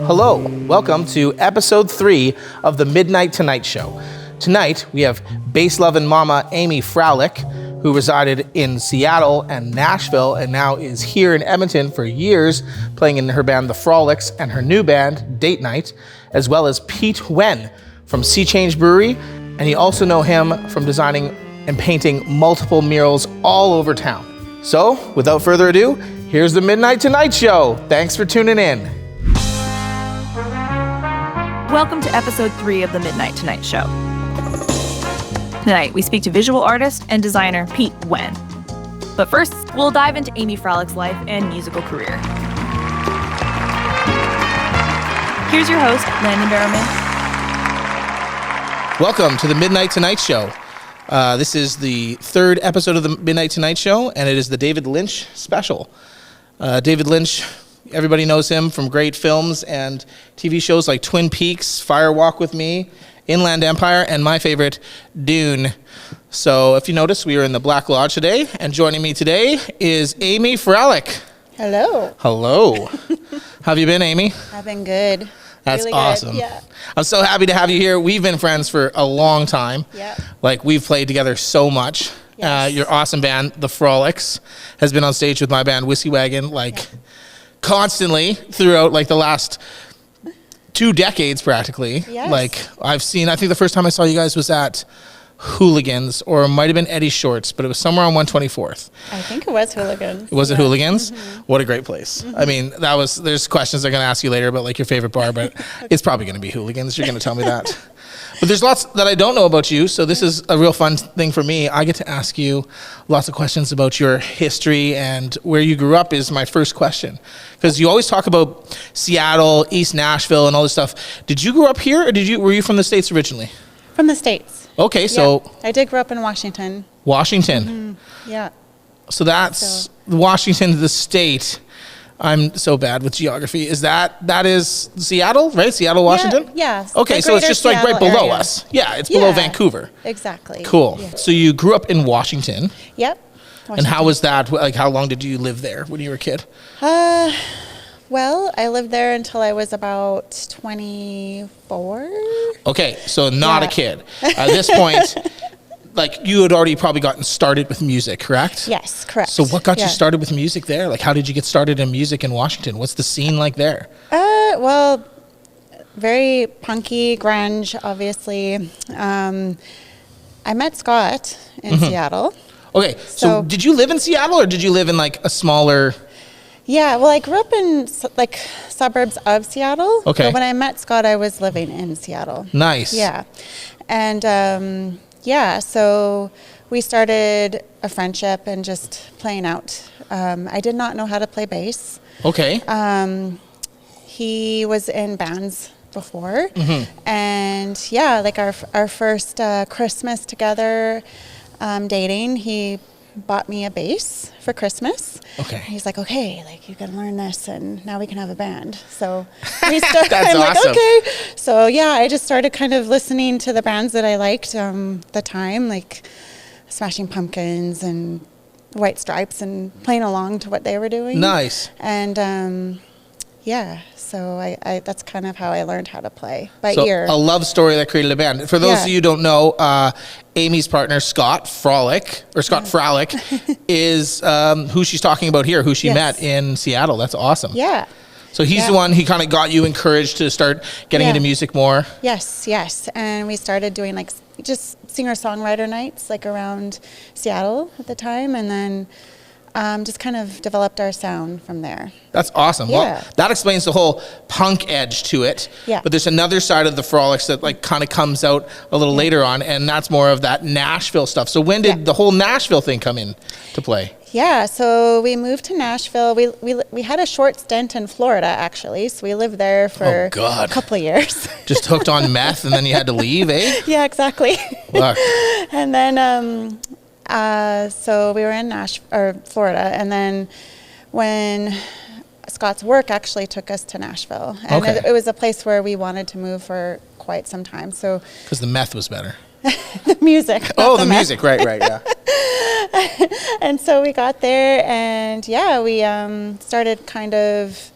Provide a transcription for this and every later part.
Hello, welcome to episode 3 of the Midnight Tonight Show. Tonight, we have bass-loving mama Amy Fralick, who resided in Seattle and Nashville and now is here in Edmonton for years, playing in her band The Frolics and her new band, Date Night, as well as Pete Nguyen from Sea Change Brewery, and you also know him from designing and painting multiple murals all over town. So, without further ado, here's the Midnight Tonight Show. Thanks for tuning in. Welcome to episode 3 of the Midnight Tonight Show. Tonight, we speak to visual artist and designer Pete Nguyen. But first, we'll dive into Amy Fralick's life and musical career. Here's your host, Landon Barrowman. Welcome to the Midnight Tonight Show. This is the 3rd episode of the Midnight Tonight Show, and it is the David Lynch special. David Lynch, everybody knows him from great films and TV shows like Twin Peaks, Fire Walk with Me, Inland Empire, and my favorite, Dune. So if you notice, we are in the Black Lodge today, and joining me today is Amy Fralick. Hello. Hello. How have you been, Amy? I've been good. That's really awesome. Good. Yeah. I'm so happy to have you here. We've been friends for a long time. Yeah. Like, we've played together so much. Yes. Your awesome band, The Frolics, has been on stage with my band, Whiskey Wagon, constantly throughout, the last 2 decades, practically. Yes. I think the first time I saw you guys was at Hooligans, or it might have been Eddie Shorts, but it was somewhere on 124th. I think it was Hooligans. Was it Hooligans? Mm-hmm. What a great place. I mean, there's questions I'm going to ask you later about your favorite bar, but it's probably going to be Hooligans. You're going to tell me that. But there's lots that I don't know about you, so this is a real fun thing for me. I get to ask you lots of questions about your history, and where you grew up is my first question. Because you always talk about Seattle, East Nashville, and all this stuff. Did you grow up here, or were you from the States originally? From the States. Okay, so... Yeah. I did grow up in Washington. Washington. Mm-hmm. Yeah. So that's Washington, the state. I'm so bad with geography. That is Seattle, right? Seattle, Washington? Yeah. Okay, so it's just right below us. Yeah, it's below Vancouver. Exactly. Cool. Yeah. So you grew up in Washington. Yep. And how was that? How long did you live there when you were a kid? Well, I lived there until I was about 24. Okay, so not a kid. At this point, you had already probably gotten started with music, correct? Yes, correct. So what got you started with music there? How did you get started in music in Washington? What's the scene like there? Well, very punky, grunge, obviously. I met Scott in Seattle. Okay, so did you live in Seattle, or did you live in a smaller... Yeah, well, I grew up in suburbs of Seattle. Okay. But when I met Scott, I was living in Seattle. Nice. Yeah. And so we started a friendship and just playing out. I did not know how to play bass. Okay. He was in bands before. Mm-hmm. And our first Christmas together dating, he bought me a bass for Christmas. Okay. He's like, okay, you gotta learn this, and now we can have a band. So we started. That's awesome. Okay. So I just started kind of listening to the bands that I liked the time, like Smashing Pumpkins and White Stripes, and playing along to what they were doing. Nice. And so I that's kind of how I learned how to play by So ear. a love story that created a band. For those of you who don't know, Amy's partner, Scott Fralick, is who she's talking about here, who she met in Seattle. That's awesome. Yeah. So he's the one, he kind of got you encouraged to start getting into music more. Yes. And we started doing just singer-songwriter nights around Seattle at the time, and then just kind of developed our sound from there. That's awesome. Yeah. Well, that explains the whole punk edge to it. Yeah. But there's another side of the Frolics that kind of comes out a little later on, and that's more of that Nashville stuff. So when did the whole Nashville thing come in to play? Yeah, so we moved to Nashville. We had a short stint in Florida, actually. So we lived there for a couple of years. Just hooked on meth, and then you had to leave, eh? Yeah, exactly. Look. And then so we were in Florida, and then when Scott's work actually took us to Nashville, and it was a place where we wanted to move for quite some time. So because the meth was better. The music. The music, right, yeah. And so we got there, and we started kind of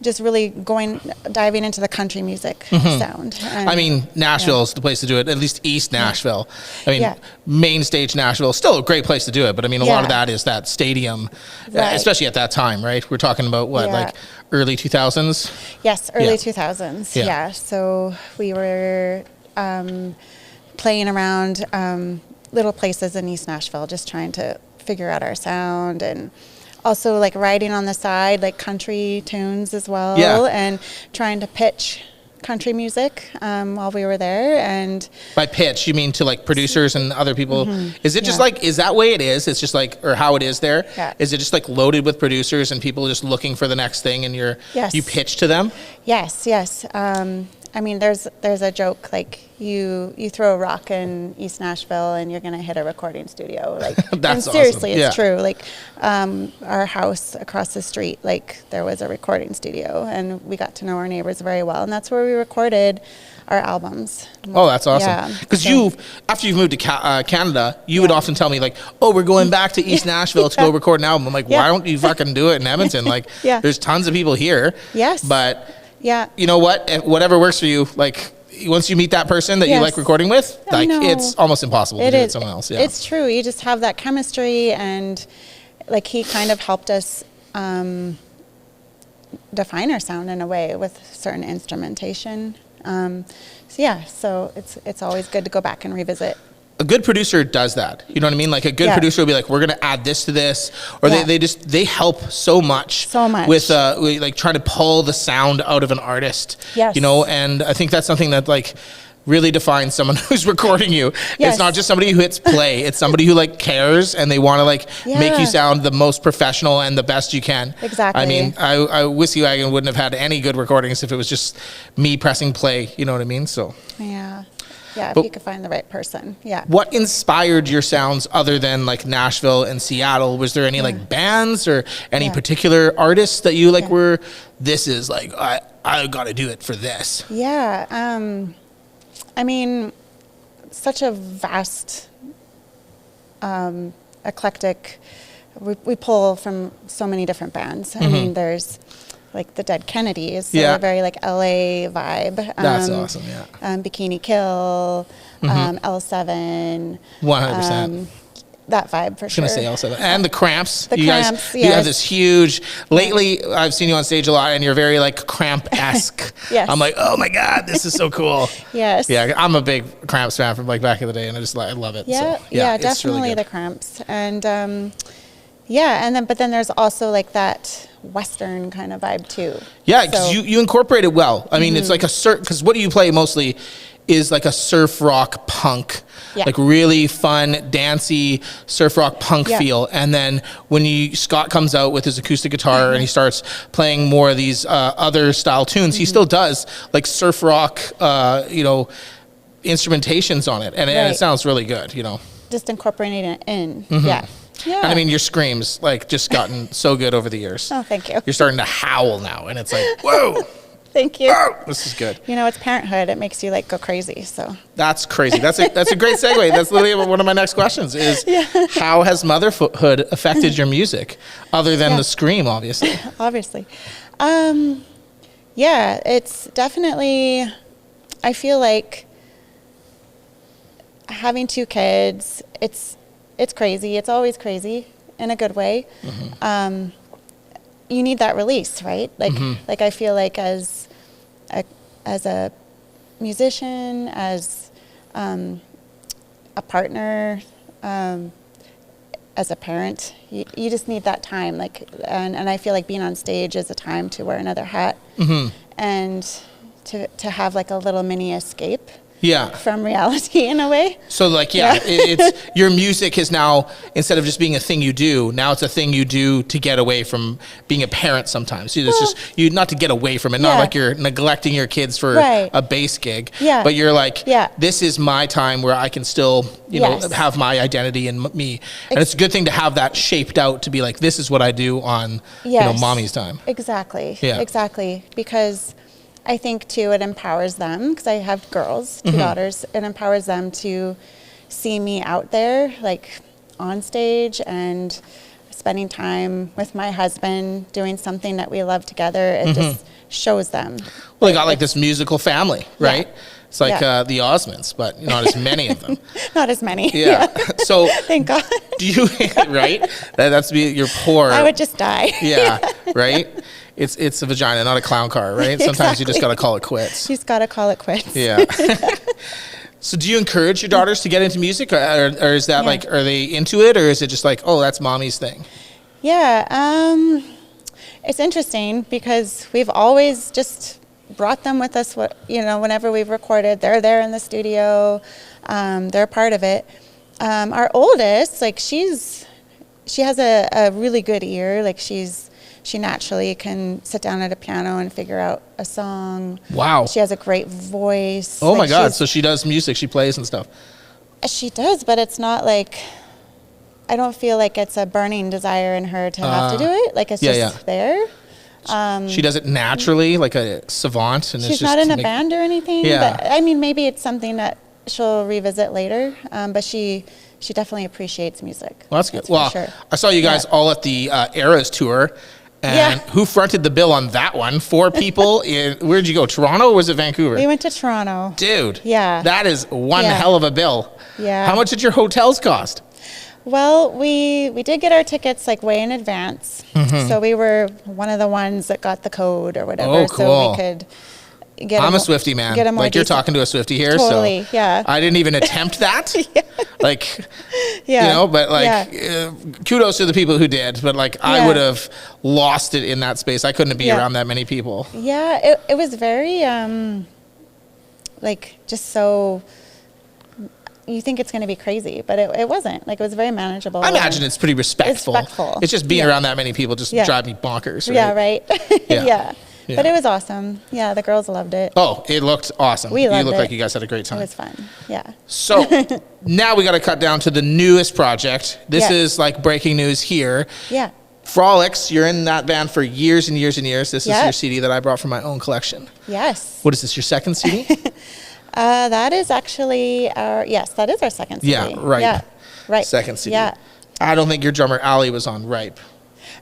just really diving into the country music sound. And, I mean, Nashville's the place to do it, at least East Nashville. I mean, main stage Nashville, still a great place to do it, but I mean, a lot of that is that stadium, especially at that time, right? We're talking about like early 2000s? Yes, early 2000s. Yeah. So we were playing around little places in East Nashville, just trying to figure out our sound, and also like writing on the side, like country tunes as well, and trying to pitch country music while we were there. And by pitch, you mean to like producers and other people? Is it just like, is that way it is? It's just like, or how it is there? Yeah. Is it just like loaded with producers and people just looking for the next thing, and you pitch to them? Yes. I mean, there's a joke, like you throw a rock in East Nashville and you're going to hit a recording studio. Like, That's and seriously, awesome. it's true. Like our house across the street, like there was a recording studio, and we got to know our neighbors very well. And that's where we recorded our albums. Oh, that's awesome. Because after you've moved to Canada, you would often tell me like, oh, we're going back to East Nashville to go record an album. I'm like, why don't you fucking do it in Edmonton? Like, there's tons of people here. Yes. But you know what? Whatever works for you, like once you meet that person that you like recording with, like it's almost impossible to do it with someone else. Yeah. It's true. You just have that chemistry, and like he kind of helped us define our sound in a way with certain instrumentation. So it's always good to go back and revisit. A good producer does that. You know what I mean? Like a good producer will be like, we're going to add this to this, or they help so much with like trying to pull the sound out of an artist. Yes. You know, and I think that's something that like really defines someone who's recording you. It's not just somebody who hits play. It's somebody who like cares, and they want to like make you sound the most professional and the best you can. Exactly. I mean, I Whiskey Wagon wouldn't have had any good recordings if it was just me pressing play. You know what I mean? So if you could find the right person. Yeah. What inspired your sounds other than like Nashville and Seattle? Was there any like bands or any particular artists that you like were, this is like, I got to do it for this? Yeah. I mean, such a vast, eclectic, we pull from so many different bands. I mean, there's like the Dead Kennedys, so a very like LA vibe. That's awesome, Bikini Kill, L7. 100%. That vibe for sure. I was going to say L7. And the Cramps. The Cramps, guys, you have this huge, lately I've seen you on stage a lot, and you're very like Cramp-esque. Yes. I'm like, oh my God, this is so cool. Yes. Yeah, I'm a big Cramps fan from like back in the day, and I love it. Yeah, so, definitely really the Cramps. And but then there's also like that Western kind of vibe too. Yeah, because you incorporate it well. I mean, it's like because what do you play mostly is like a surf rock punk, like really fun, dancey surf rock punk feel. And then when Scott comes out with his acoustic guitar and he starts playing more of these other style tunes, he still does like surf rock, instrumentations on it. And it sounds really good, you know. Just incorporating it in. Yeah. And I mean, your screams like just gotten so good over the years. Oh, thank you. You're starting to howl now, and it's like, whoa. Thank you. Oh, this is good. You know, it's parenthood. It makes you like go crazy. So that's crazy. That's a great segue. That's literally one of my next questions is how has motherhood affected your music other than the scream, obviously? Obviously. It's definitely, I feel like having 2 kids, it's crazy. It's always crazy in a good way. You need that release, right? Like I feel like as a musician, as a partner, as a parent, you just need that time. Like, and I feel like being on stage is a time to wear another hat and to have like a little mini escape. From reality in a way. So like, it's your music is now, instead of just being a thing you do, now it's a thing you do to get away from being a parent sometimes. It's just not to get away from it, not like you're neglecting your kids for a bass gig, but you're like, this is my time where I can still, have my identity and me. And it's a good thing to have that shaped out to be like, this is what I do on, mommy's time. Exactly. Exactly. Because I think too, it empowers them, because I have girls, 2 daughters. It empowers them to see me out there, like on stage, and spending time with my husband, doing something that we love together, it just shows them. Well, they got like this musical family, right? Yeah. It's like the Osmonds, but not as many of them. Not as many. Yeah. So thank God. do you, right? That's your poor. I would just die. Yeah, right? It's a vagina, not a clown car, right? Sometimes you just got to call it quits. You just got to call it quits. Yeah. So do you encourage your daughters to get into music, or is that like, are they into it, or is it just like, oh, that's mommy's thing? Yeah. It's interesting because we've always just brought them with us, whenever we've recorded. They're there in the studio. They're part of it. Our oldest, like she has a really good ear. Like she naturally can sit down at a piano and figure out a song. Wow. She has a great voice. Oh my God. So she does music, she plays and stuff. She does, but it's not like, I don't feel like it's a burning desire in her to have to do it. Like it's just there. She does it naturally, like a savant. And she's not in a band or anything. Yeah. But I mean, maybe it's something that she'll revisit later. But she definitely appreciates music. Well, that's good. That's well, for sure. I saw you guys all at the Eras tour. And who fronted the bill on that one? 4 people where'd you go? Toronto or was it Vancouver? We went to Toronto. Dude. Yeah. That is one hell of a bill. Yeah. How much did your hotels cost? Well, we did get our tickets like way in advance. So we were one of the ones that got the code or whatever. Oh, cool. So we could get I'm a Swiftie man. Get a more like you're talking to a Swiftie here. Totally, so yeah. I didn't even attempt that. Like, yeah. but like, kudos to the people who did. But like, I would have lost it in that space. I couldn't be around that many people. Yeah, it was very, like, just so... You think it's going to be crazy, but it wasn't. Like, it was very manageable. I imagine it's pretty respectful. It's just being around that many people just drive me bonkers. Right? Yeah, right. Yeah. Yeah. But it was awesome. Yeah, the girls loved it. Oh, it looked awesome. We loved it. You looked like you guys had a great time. It was fun. Yeah. So now we got to cut down to the newest project. This is like breaking news here. Yeah. Fralick, you're in that band for years and years and years. This is your CD that I brought from my own collection. Yes. What is this, your second CD? That is actually that is our second CD. Yeah, Ripe. Yeah, right. Second CD. Yeah. I don't think your drummer, Allie, was on Ripe.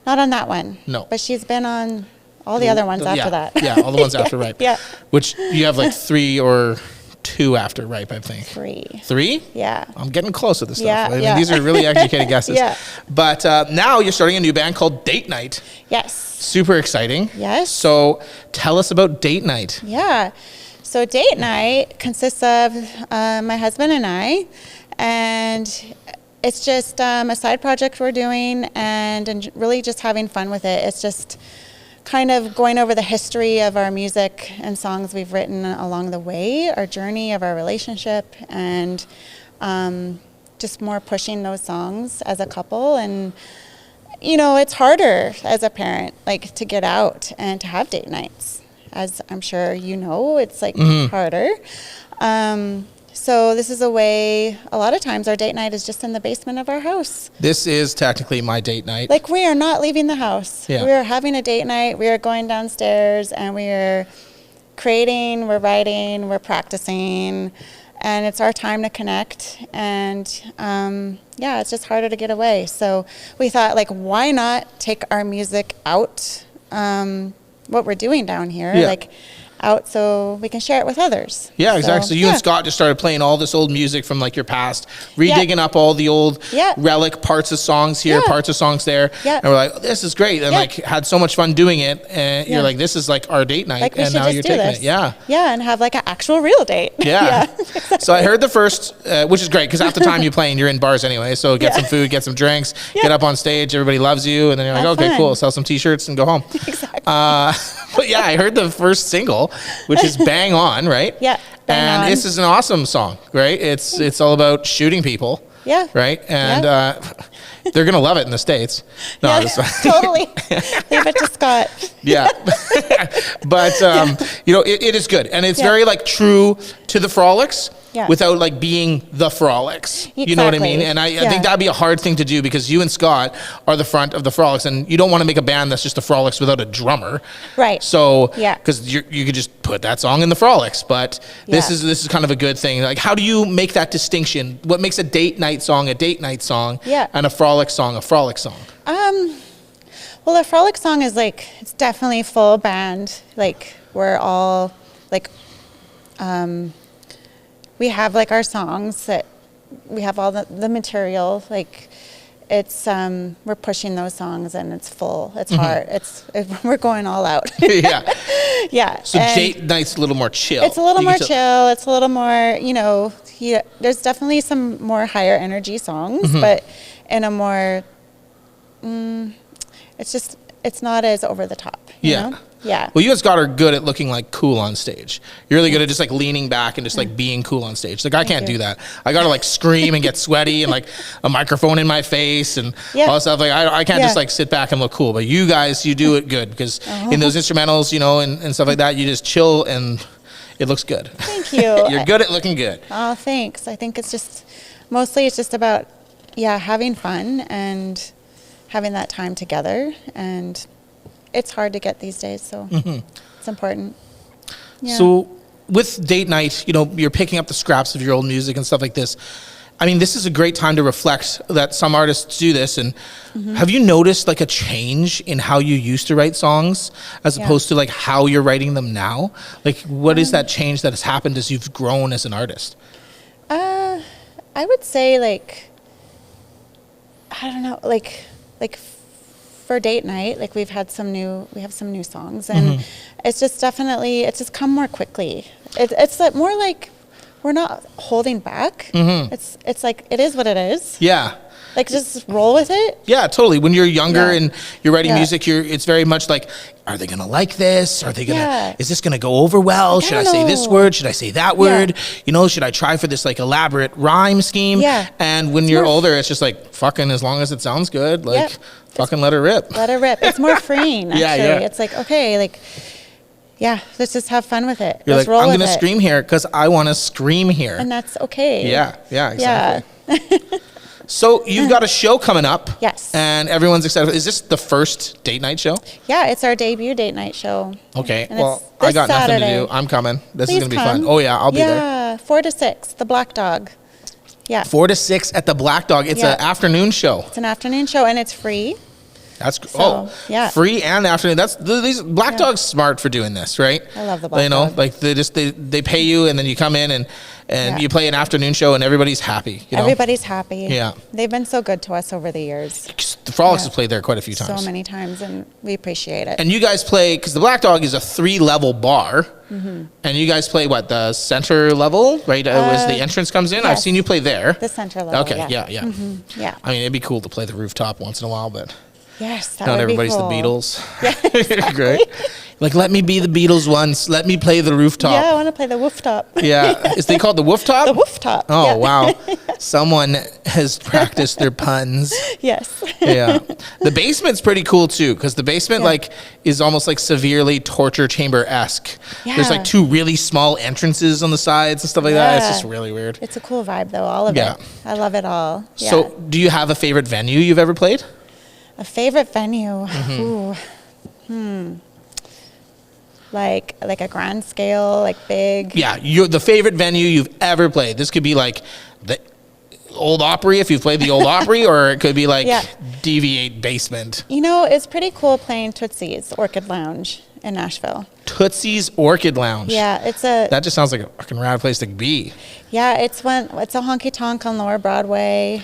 Not on that one. No. But she's been on all the other ones after that. Yeah, all the ones after Ripe. Yeah. Which you have like 3 or 2 after Ripe, I think. 3. 3? Yeah. I'm getting close with this stuff. Yeah, I mean, these are really educated guesses. Yeah. But now you're starting a new band called Date Night. Yes. Super exciting. Yes. So tell us about Date Night. Yeah. So Date Night consists of my husband and I, and it's just a side project we're doing and really just having fun with it. It's just kind of going over the history of our music and songs we've written along the way, our journey of our relationship, and just more pushing those songs as a couple. And, it's harder as a parent, like, to get out and to have date nights. As I'm sure you know, it's like harder. So this is a way, a lot of times our date night is just in the basement of our house. This is technically my date night. Like, we are not leaving the house. Yeah. We are having a date night. We are going downstairs and we are creating, we're writing, we're practicing, and it's our time to connect. And it's just harder to get away. So we thought, like, why not take our music out, what we're doing down here, like out so we can share it with others. Yeah, exactly. So you and Scott just started playing all this old music from like your past, redigging up all the old relic parts of songs here, parts of songs there. Yeah. And we're like, this is great. And like had so much fun doing it. And you're like, this is like our date night. Like, and now you're taking it. Yeah. Yeah. And have like an actual real date. Yeah. Exactly. So I heard the first, which is great because half the time you're playing, you're in bars anyway. So get some food, get some drinks, get up on stage. Everybody loves you. And then you're like, okay, fun. Cool. Sell some t-shirts and go home. Exactly. But yeah, I heard the first single, which is Bang On, right? Yeah. And this is an awesome song, right? It's all about shooting people. Yeah. Right? And they're going to love it in the States. No, totally. Leave it to Scott. Yeah. But, it is good. And it's very like true to the Fralick. without like being the Frolics. Exactly. You know what I mean? And I think that'd be a hard thing to do because you and Scott are the front of the Frolics, and you don't want to make a band that's just the Frolics without a drummer. Right. So, because you could just put that song in the Frolics, but this is kind of a good thing. Like, how do you make that distinction? What makes a date night song a date night song and a Frolic song a Frolic song? Well, a Frolic song is like, it's definitely full band. Like, we're all like, we have like our songs that we have all the material. Like, it's we're pushing those songs and it's full. It's hard. We're going all out. Yeah. So date night's a little more chill. It's a little more chill. It's a little more, there's definitely some more higher energy songs, but in a more, it's not as over the top. You know? Yeah. Well, you and Scott are good at looking like cool on stage. You're really good at just like leaning back and just like being cool on stage. Like I can't do that. I gotta like scream and get sweaty and like a microphone in my face and all that stuff. Like I can't just like sit back and look cool. But you guys, you do it good because in those instrumentals, and stuff like that, you just chill and it looks good. Thank you. You're good at looking good. Oh, thanks. I think it's just about having fun and having that time together, and it's hard to get these days, so it's important. Yeah. So with date night, you're picking up the scraps of your old music and stuff like this. I mean, this is a great time to reflect that some artists do this. And have you noticed like a change in how you used to write songs as opposed to like how you're writing them now? Like what is that change that has happened as you've grown as an artist? I would say like, I don't know, like for date night, like we have some new songs, and it's just come more quickly. It's like more like we're not holding back. It's like it is what it is. Yeah. Like just roll with it. Yeah, totally. When you're younger and you're writing music, it's very much like, are they gonna like this? Are they gonna? Is this gonna go over well? Should I say this word? Should I say that word? Should I try for this like elaborate rhyme scheme? Yeah. And when you're older, it's just like fucking as long as it sounds good, like fucking let it rip. Let it rip. It's more freeing. Actually, it's like okay, like. Yeah, let's just have fun with it. You're I'm going to scream here because I want to scream here. And that's okay. Yeah, exactly. Yeah. So you've got a show coming up. Yes. And everyone's excited. Is this the first date night show? Yeah, it's our debut date night show. Okay. Well, I got nothing to do. I'm coming. This is going to be fun. Oh, yeah, I'll be there. Yeah, 4 to 6, the Black Dog. Yeah. 4 to 6 at the Black Dog. It's an afternoon show. It's an afternoon show, and it's free. That's free and afternoon. That's these Black Dog's smart for doing this, right? I love the Black Dog. Like they pay you and then you come in and you play an afternoon show and everybody's happy. Everybody's happy. Yeah, they've been so good to us over the years. The Frolics has played there quite a few times. So many times, and we appreciate it. And you guys play because the Black Dog is a 3-level bar, and you guys play the center level, right? As the entrance comes in. Yes. I've seen you play there. The center level. Okay, yeah. Yeah. I mean, it'd be cool to play the rooftop once in a while, but. Yes, that not would everybody's be cool. The Beatles. Yeah, exactly. Great. Like, let me be the Beatles once. Let me play the rooftop. Yeah, I want to play the wooftop. Yeah. Is they called the wooftop? The wooftop. Oh, wow. Someone has practiced their puns. Yes. Yeah. The basement's pretty cool, too, because the basement, is almost like severely torture chamber-esque. Yeah. There's, 2 really small entrances on the sides and stuff like that. It's just really weird. It's a cool vibe, though, all of it. I love it all. Yeah. So, do you have a favorite venue you've ever played? A favorite venue? Like a grand scale, like big. Yeah, the favorite venue you've ever played. This could be like the Old Opry if you've played the Old Opry, or it could be like Deviate Basement. It's pretty cool playing Tootsie's Orchid Lounge in Nashville. Tootsie's Orchid Lounge. Yeah, that just sounds like a fucking rad place to be. Yeah, it's a honky tonk on Lower Broadway.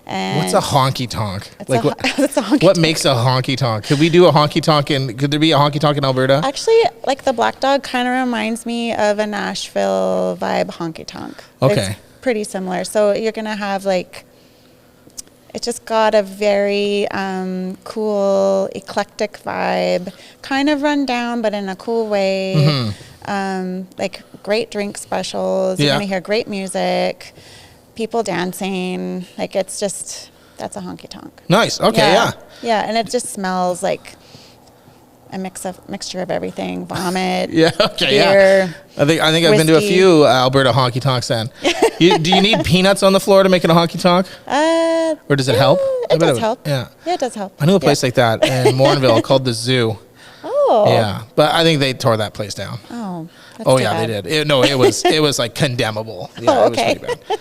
And what's a honky tonk? What what makes a honky tonk? Could we do a honky tonk could there be a honky tonk in Alberta? Actually, the Black Dog kind of reminds me of a Nashville vibe honky tonk. Okay. It's pretty similar. So you're going to have it just got a very cool, eclectic vibe, kind of run down, but in a cool way. Great drink specials. You're going to hear great music. People dancing, it's just, that's a honky tonk. Nice. Okay, yeah. Yeah, and it just smells a mixture of everything. Vomit. Yeah. Okay. Beer, Yeah. I think I've been to a whiskey. few Alberta honky tonks. Then, do you need peanuts on the floor to make it a honky tonk, or does it help? I It bet does help. Yeah. Yeah, it does help. I knew a place like that in Morinville called the Zoo. Oh. Yeah, but I think they tore that place down. Oh. That's Oh too yeah, bad. they did. It was like condemnable. Yeah, Oh, it was okay. pretty bad.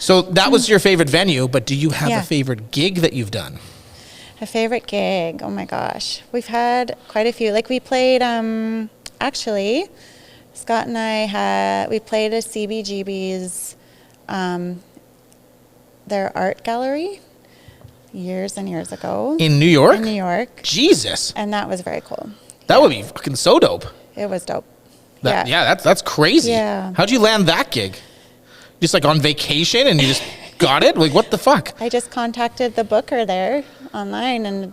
So that was your favorite venue, but do you have Yeah. a favorite gig that you've done? A favorite gig? Oh my gosh, we've had quite a few. Like we played. Actually, Scott and we played a CBGB's, their art gallery, years and years ago. In New York? In New York. Jesus. And that was very cool. That would be fucking so dope. It was dope. That's crazy. Yeah. How'd you land that gig? Just like on vacation and you just got it? Like what the fuck? I just contacted the booker there online and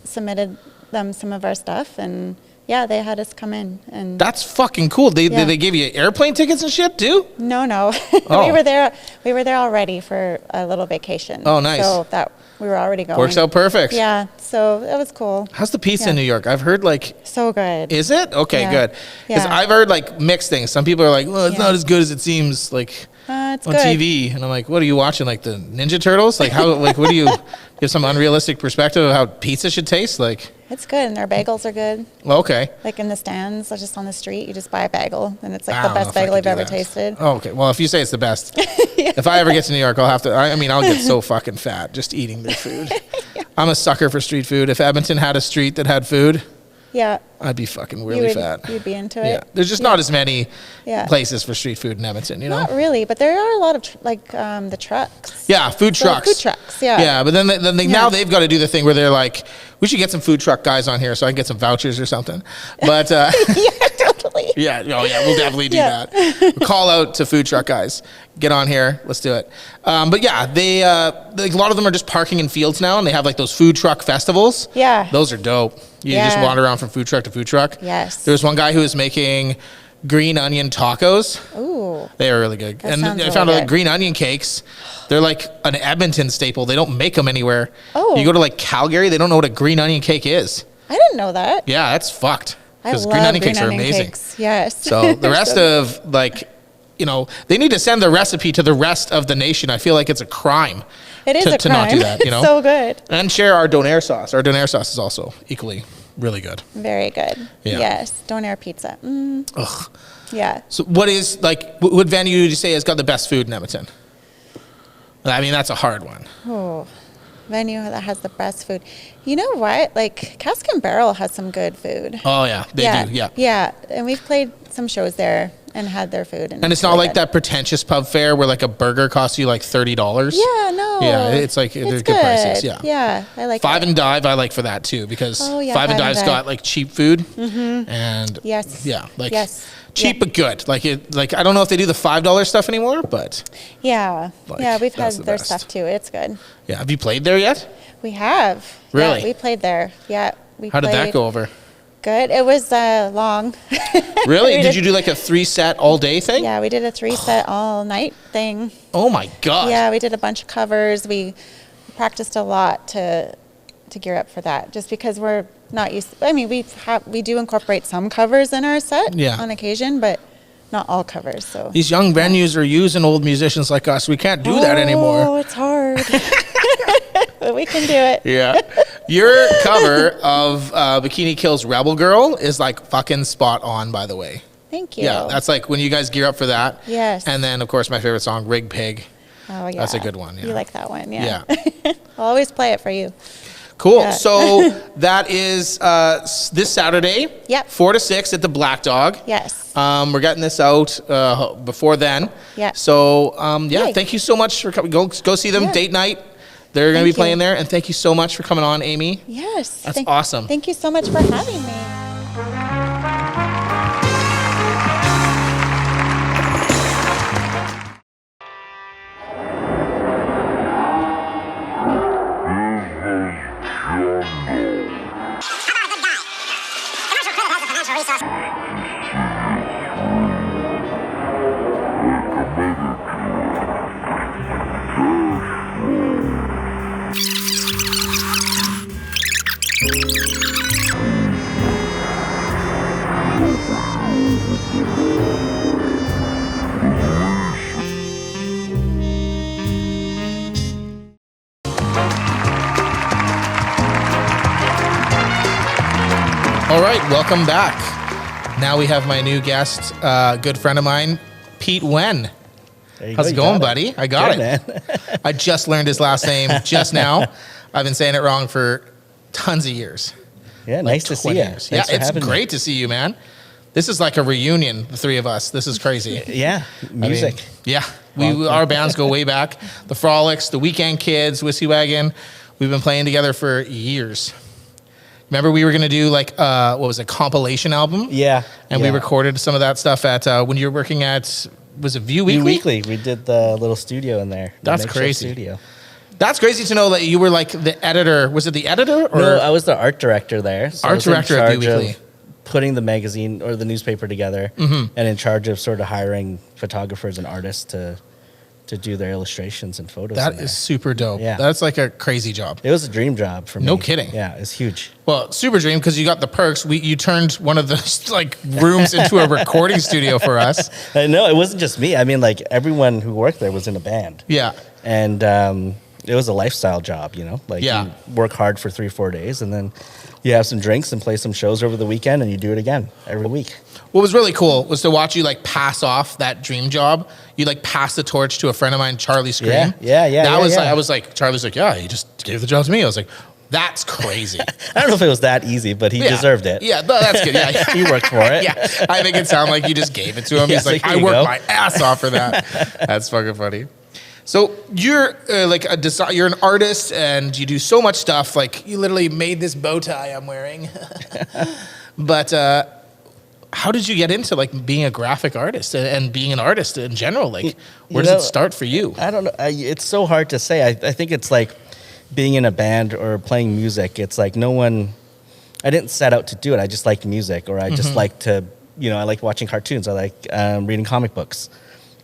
submitted them some of our stuff, and yeah, they had us come in. And That's fucking cool. They Yeah. they gave you airplane tickets and shit too? no, Oh. we were there already for a little vacation. Oh, nice. So that we were already going. Works out perfect. Yeah, so it was cool. How's the pizza Yeah. in New York? I've heard like So good. is it? Okay, Yeah. good. Because Yeah. I've heard like mixed things. Some people are like, well, it's Yeah. not as good as it seems like It's on good. TV. And I'm like, what are you watching? Like the Ninja Turtles? Like how, like what do you give some unrealistic perspective of how pizza should taste? Like, It's good, and their bagels are good. well, okay. Like in the stands, or just on the street, you just buy a bagel, and it's like I the don't know best if I bagel could I've do ever that. tasted. Oh, okay. Well, if you say it's the best, if I ever get to New York, I'll have to, I mean, I'll get so fucking fat just eating their food. I'm a sucker for street food. If Edmonton had a street that had food, Yeah, I'd be fucking really fat. you'd be into Yeah. it. There's just not as many Yeah. places for street food in Edmonton, you know? Not really, but there are a lot of the trucks. Yeah, food So, trucks. food trucks, yeah. Yeah, but then now Yeah. they've got to do the thing where they're like, we should get some food truck guys on here so I can get some vouchers or something. But Yeah, totally. yeah, oh yeah, we'll definitely do Yeah. that. Call out to food truck guys. Get on here. Let's do it. But yeah, they like, a lot of them are just parking in fields now, and they have like those food truck festivals. Yeah. Those are dope. You just Yeah. wander around from food truck to food truck. Yes. There was one guy who was making green onion tacos. Ooh. They were really good. That And sounds I really found out like good. green onion cakes. They're like an Edmonton staple. They don't make them anywhere. Oh. You go to like Calgary, they don't know what a green onion cake is. I didn't know that. Yeah, that's fucked. I Because love green onion cakes are onion amazing. cakes. Yes. So the rest of like, you know, they need to send the recipe to the rest of the nation. I feel like it's a crime. It is to, a to crime. not do that, you know. It's so good. And share our donair sauce. Our donair sauce is also equally really good. Very good. Yeah. Yes. Donair pizza. Ugh. Yeah. So what is like what venue would you say has got the best food in Edmonton? I mean, that's a hard one. Oh, venue that has the best food. You know what? Like Cask and Barrel has some good food. Oh yeah, they do. Yeah. Yeah, and we've played some shows there and had their food. And it's not really like good. that pretentious pub fare where like a burger costs you like $30. Yeah, no. Yeah, it's like they're good prices. Yeah. Yeah, I like Five it. and Dive, I like for that too because Oh, yeah, Five and Five and Dive's Dive. got like cheap food and Yes. yeah, like Yes. cheap Yeah. but good. Like I don't know if they do the $5 stuff anymore, but Yeah. Like, yeah, we've had that's the their best. stuff too. It's good. yeah. Have you played there yet? We have. Really? Yeah, we played there. Yeah. We How did that played- go over? Good. It was long. Really? We Did you do like a 3-set all day thing? Yeah, we did a 3-set all night thing. Oh my god. Yeah, we did a bunch of covers. We practiced a lot to gear up for that, just because we're not used. I mean, we do incorporate some covers in our set Yeah. on occasion, but not all covers. So These young venues are using old musicians like us. We can't do that Oh, anymore. it's hard, but we can do it. Yeah. Your cover of Bikini Kill's Rebel Girl is like fucking spot on, by the way. Thank you. Yeah, that's like when you guys gear up for that. Yes. And then, of course, my favorite song, Rig Pig. Oh yeah, That's a good one, yeah. You like that one? Yeah. Yeah. I'll always play it for you. Cool. Yeah. So that is this Saturday, Yep. 4 to 6 at the Black Dog. Yes. We're getting this out before then. Yeah. So, yeah, Yay. thank you so much for coming. Go see them, Yeah. date night. They're going to be Thank you. playing there. And thank you so much for coming on, Amy. Yes. That's awesome. Thank you so much for having me. welcome back. Now we have my new guest, good friend of mine, Pete Nguyen. How's it going, buddy? I got it. Man. I just learned his last name just now. I've been saying it wrong for tons of years. Yeah, like nice to see you. Yeah, it's great to see you, man. This is like a reunion, the three of us. This is crazy. Yeah, music. Our bands go way back. The Frolics, the Weekend Kids, Whiskey Wagon. We've been playing together for years. Remember we were going to do like, what was it, compilation album? Yeah. And we recorded some of that stuff at, when you were working at, was it View Weekly? View Weekly. We did the little studio in there. That's crazy. Studio. That's crazy to know that you were like the editor. Was it the editor? Or? No, I was the art director there. So art director at View Weekly. Putting the magazine or the newspaper together, and in charge of sort of hiring photographers and artists to do their illustrations and photos. That is super dope. Yeah. That's like a crazy job. It was a dream job for me. No kidding. Yeah, it's huge. Well, super dream because you got the perks. You turned one of the like rooms into a recording studio for us. No, it wasn't just me. I mean, like everyone who worked there was in a band. Yeah. And it was a lifestyle job, you know? Like you work hard for 3-4 days and then you have some drinks and play some shows over the weekend and you do it again every week. What was really cool was to watch you like pass off that dream job. You like pass the torch to a friend of mine, Charlie Scream. Yeah. Like, I was like, Charlie's like, yeah, he just gave the job to me. I was like, that's crazy. I don't know if it was that easy, but he deserved it. Yeah, that's good. Yeah, he worked for it. Yeah, I make it sound like you just gave it to him. He's like, I worked my ass off for that. That's fucking funny. So you're like you're an artist and you do so much stuff. Like you literally made this bow tie I'm wearing. But how did you get into like being a graphic artist and being an artist in general? Like where does it start for you? I don't know. It's so hard to say. I think it's like being in a band or playing music. It's like I didn't set out to do it. I just liked music, or I just like to, I like watching cartoons. I like reading comic books.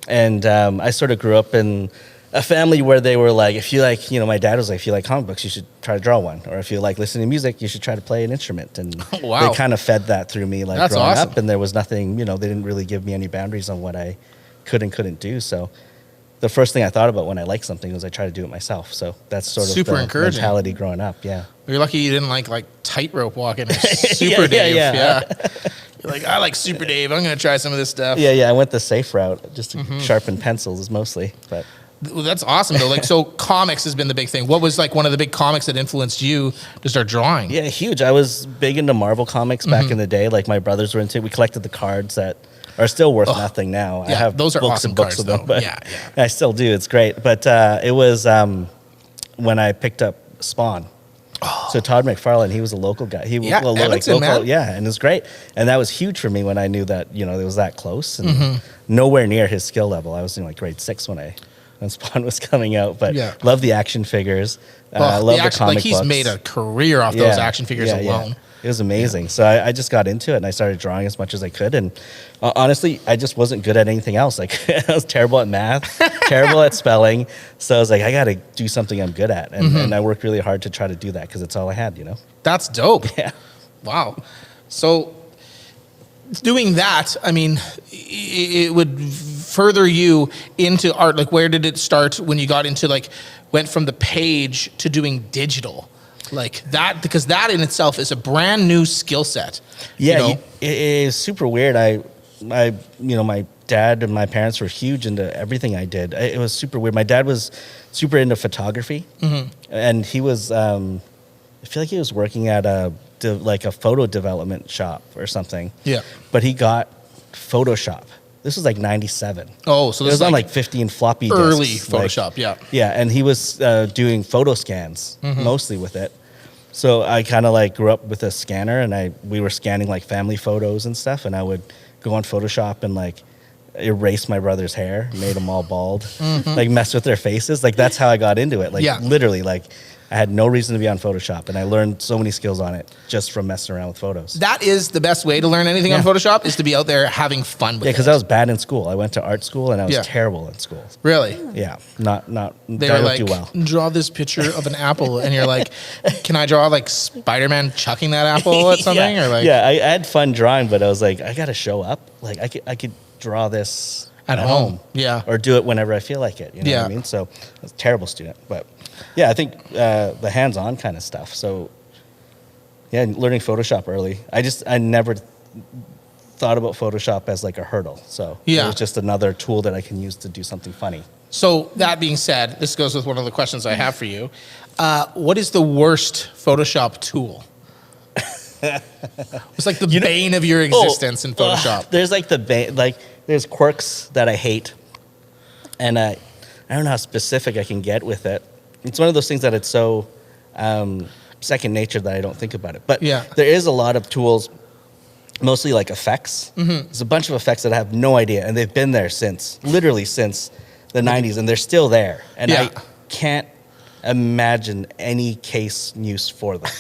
And I sort of grew up in a family where they were like, if you like, my dad was like, if you like comic books, you should try to draw one. Or if you like listening to music, you should try to play an instrument. And they kind of fed that through me, like growing up. And there was nothing, they didn't really give me any boundaries on what I could and couldn't do. So the first thing I thought about when I liked something was I try to do it myself. So that's sort of super the encouraging mentality growing up. Yeah. You're lucky you didn't like tightrope walking or Super Dave. Yeah. You're like, I like Super Dave. I'm going to try some of this stuff. Yeah. I went the safe route, just to sharpen pencils mostly. But well, that's awesome though. Like, so comics has been the big thing. What was like one of the big comics that influenced you to start drawing? Yeah, huge. I was big into Marvel comics back in the day. Like my brothers were into it. We collected the cards that are still worth nothing now. Yeah, I have those are books awesome and books cards, of them, though. but Yeah. I still do. It's great. But it was when I picked up Spawn. So Todd McFarlane, he was a local guy. He was Edmonton, man. Yeah, and it was great. And that was huge for me when I knew that, it was that close and nowhere near his skill level. I was in like grade 6 when Spawn was coming out, but love the action figures. Love the comic books. He's made a career off those action figures alone. It was amazing. Yeah. So I just got into it and I started drawing as much as I could. And honestly, I just wasn't good at anything else. Like I was terrible at math, terrible at spelling. So I was like, I got to do something I'm good at. And I worked really hard to try to do that because it's all I had, That's dope. Yeah. Wow. So doing that, I mean, it would further you into art. Like where did it start when you got into went from the page to doing digital? Like that, because that in itself is a brand new skill set. Yeah, it is super weird. My dad and my parents were huge into everything I did. It was super weird. My dad was super into photography, and he was, I feel like he was working at a photo development shop or something. Yeah. But he got Photoshop. This was like 97. Oh, so this was on 15 floppy disks. Early Photoshop, Yeah, and he was doing photo scans mostly with it. So I kind of grew up with a scanner, and we were scanning family photos and stuff, and I would go on Photoshop and erase my brother's hair, made them all bald, mess with their faces. That's how I got into it. Literally, I had no reason to be on Photoshop, and I learned so many skills on it just from messing around with photos. That is the best way to learn anything on Photoshop, is to be out there having fun with it. Yeah, because I was bad in school. I went to art school, and I was terrible in school. Really? Yeah, not they were do well. Draw this picture of an apple, and you're like, can I draw Spider-Man chucking that apple at something? Yeah, I had fun drawing, but I was like, I got to show up. I could draw this at home. Yeah. Or do it whenever I feel like it. You know what I mean? So I was a terrible student. But yeah, I think the hands-on kind of stuff. So Yeah, learning Photoshop early. I never thought about Photoshop as like a hurdle. So it was just another tool that I can use to do something funny. So that being said, this goes with one of the questions I have for you. What is the worst Photoshop tool? It's like the bane of your existence in Photoshop. There's like there's quirks that I hate, and I don't know how specific I can get with it. It's one of those things that it's so second nature that I don't think about it. But there is a lot of tools, mostly like effects. There's a bunch of effects that I have no idea, and they've been there literally since the 90s, and they're still there. And I can't imagine any case use for them.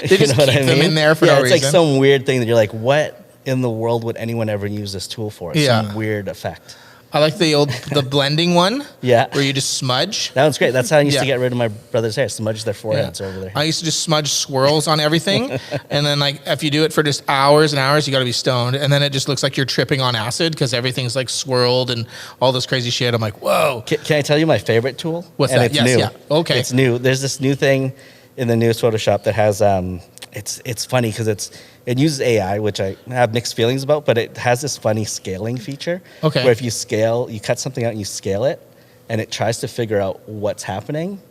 They just keep them in there for no reason. It's like some weird thing that you're like, what in the world would anyone ever use this tool for? It's some weird effect. I like the blending one. Yeah. Where you just smudge. That one's great. That's how I used to get rid of my brother's hair. Smudge their foreheads over there. I used to just smudge swirls on everything. And then like if you do it for just hours and hours, you got to be stoned. And then it just looks like you're tripping on acid because everything's like swirled and all this crazy shit. I'm like, whoa. Can I tell you my favorite tool? What's that? It's new. Yeah. Okay. It's new. There's this new thing in the newest Photoshop that has it's funny because it uses AI, which I have mixed feelings about, but it has this funny scaling feature. Okay. Where if you cut something out and you scale it, and it tries to figure out what's happening.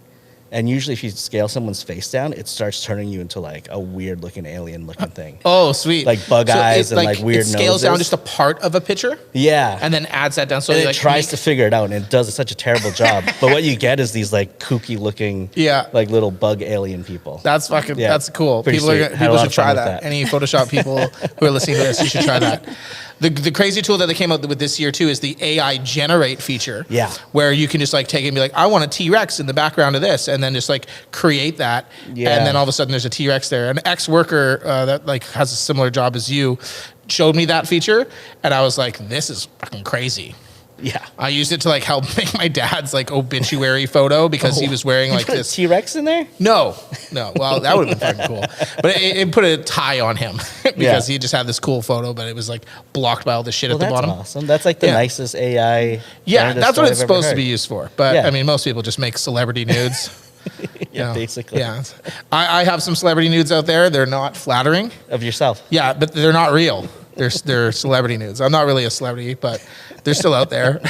And usually if you scale someone's face down, it starts turning you into like a weird looking alien looking thing. Oh, sweet. Like bug eyes and like weird noses. It scales down just a part of a picture? Yeah. And then adds that down. So it tries to figure it out, and it does such a terrible job. But what you get is these like kooky looking, like little bug alien people. That's fucking, that's cool. Pretty People should try that. Any Photoshop people who are listening to this, you should try that. The crazy tool that they came out with this year too is the AI generate feature. Yeah. Where you can just like take it and be like, I want a T-Rex in the background of this, and then just like create that. Yeah. And then all of a sudden there's a T-Rex there. An ex-worker that like has a similar job as you showed me that feature, and I was like, this is fucking crazy. Yeah. I used it to like help make my dad's like obituary photo because he was wearing like this T-Rex in there. No. Well, that would have been fucking cool. But it put a tie on him because he just had this cool photo, but it was like blocked by all the shit at the bottom. That's awesome. That's like the nicest AI. Yeah, that's what it's supposed to be used for. But I mean, most people just make celebrity nudes. Basically. Yeah. I have some celebrity nudes out there. They're not flattering. Of yourself. Yeah, but they're not real. They're celebrity nudes. I'm not really a celebrity, but they're still out there.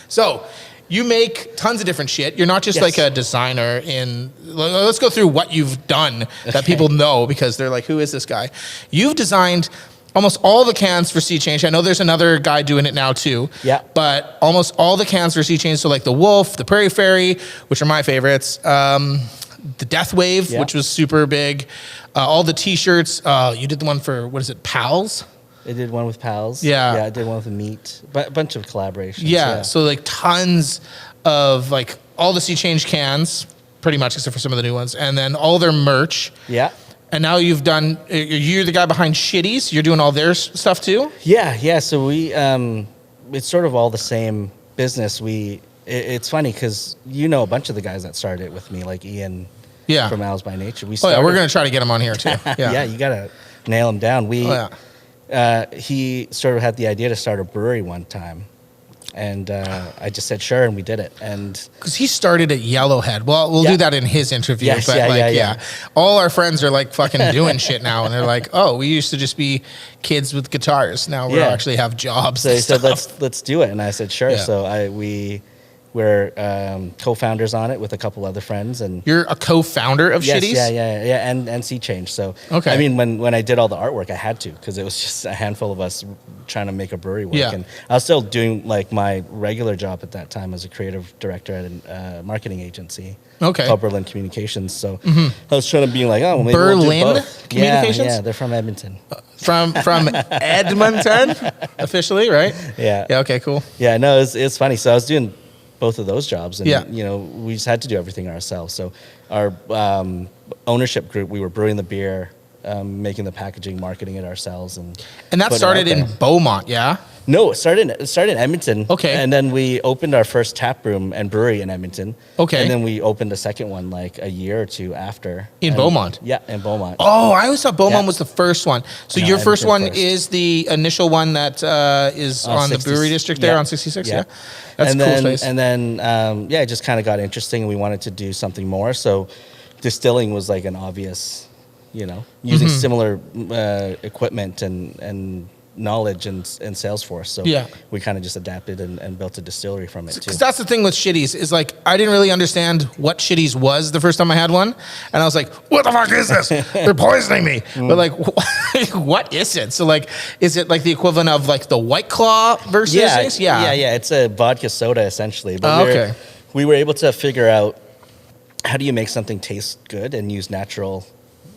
So you make tons of different shit. You're not just like a designer in... Let's go through what you've done that people know, because they're like, who is this guy? You've designed almost all the cans for Sea Change. I know there's another guy doing it now too. Yeah. But almost all the cans for Sea Change, so like the Wolf, the Prairie Fairy, which are my favorites, the Death Wave, which was super big, all the T-shirts. You did the one for, what is it, Pals? I did one with Pals. Yeah. I did one with Meat. A bunch of collaborations. Yeah, so like tons of like all the Sea Change cans, pretty much, except for some of the new ones, and then all their merch. Yeah. And now you're the guy behind Shitties. You're doing all their stuff too? Yeah. So we, it's sort of all the same business. It's funny because you know a bunch of the guys that started it with me, like Ian from Owls by Nature. We're going to try to get him on here too. Yeah, you got to nail him down. He sort of had the idea to start a brewery one time. And I just said, sure, and we did it. And because he started at Yellowhead. Well, we'll do that in his interview. Yes, but all our friends are like fucking doing shit now, and they're like, oh, we used to just be kids with guitars. Now we actually have jobs. So he said, let's do it, and I said, sure. So we're co-founders on it with a couple other friends. And you're a co-founder of Shitties? Yeah, and Sea Change. So I mean, when I did all the artwork, I had to, because it was just a handful of us trying to make a brewery work. And I was still doing like my regular job at that time as a creative director at a marketing agency called Berlin Communications. So I was trying to be like, oh, well, maybe Berlin we'll do both. Communications? Yeah, they're from Edmonton. From Edmonton, officially, right? Yeah. Yeah. Okay. Cool. Yeah. No, it's funny. So I was doing both of those jobs, and you know, we just had to do everything ourselves. So our ownership group, we were brewing the beer, making the packaging, marketing it ourselves, and that started in Beaumont, yeah. No, it started in Edmonton. Okay. And then we opened our first tap room and brewery in Edmonton. Okay. And then we opened a second one like a year or two after. In Beaumont? Yeah, in Beaumont. Oh, I always thought Beaumont was the first one. So your first one is the initial one that is on the brewery district there on 66? Yeah. That's a cool space. And then, it just kind of got interesting, and we wanted to do something more. So distilling was like an obvious, using similar equipment and knowledge and Salesforce. So we kind of just adapted and built a distillery from it too. Because that's the thing with Shitties is like, I didn't really understand what Shitties was the first time I had one. And I was like, what the fuck is this? They're poisoning me. But like, what is it? So like, is it like the equivalent of like the White Claw versus this? Yeah. It's a vodka soda essentially. But we were able to figure out how do you make something taste good and use natural,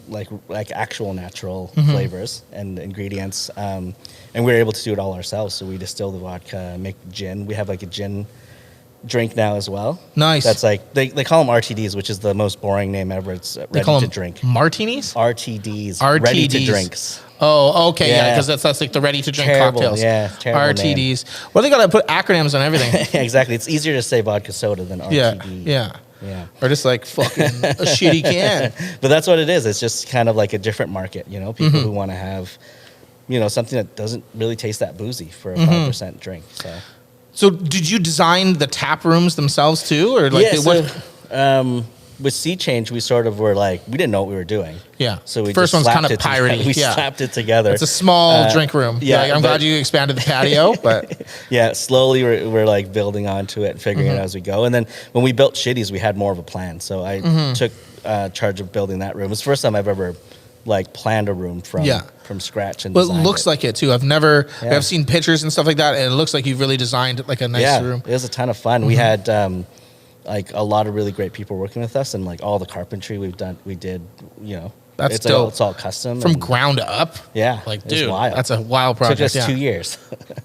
like actual natural flavors and ingredients. And we were able to do it all ourselves. So we distill the vodka, make gin. We have like a gin drink now as well. Nice. That's like, they call them RTDs, which is the most boring name ever. It's ready to drink. Martinis? RTDs. Ready to drinks. Oh, okay, yeah, because that's like the ready-to-drink cocktails. Yeah, terrible RTDs. Name. Well, they got to put acronyms on everything. Exactly. It's easier to say vodka soda than RTD. Yeah. Or just like fucking a shitty can. But that's what it is. It's just kind of like a different market, people who want to have, something that doesn't really taste that boozy for a 5% drink. So did you design the tap rooms themselves too? Or like with Sea Change, we sort of were like, we didn't know what we were doing. Yeah. So we First just one's kind of piratey. We slapped it together. It's a small drink room. Yeah. I'm glad you expanded the patio, but. Yeah, slowly we're like building onto it and figuring it out as we go. And then when we built Shitties, we had more of a plan. So I took charge of building that room. It's the first time I've ever like planned a room from scratch. And it looks like it too. I've seen pictures and stuff like that, and it looks like you've really designed like a nice room. It was a ton of fun. We had like a lot of really great people working with us, and like all the carpentry we did, That's it's dope. It's all custom from ground up. Yeah, like dude, that's a wild project. Took us 2 years.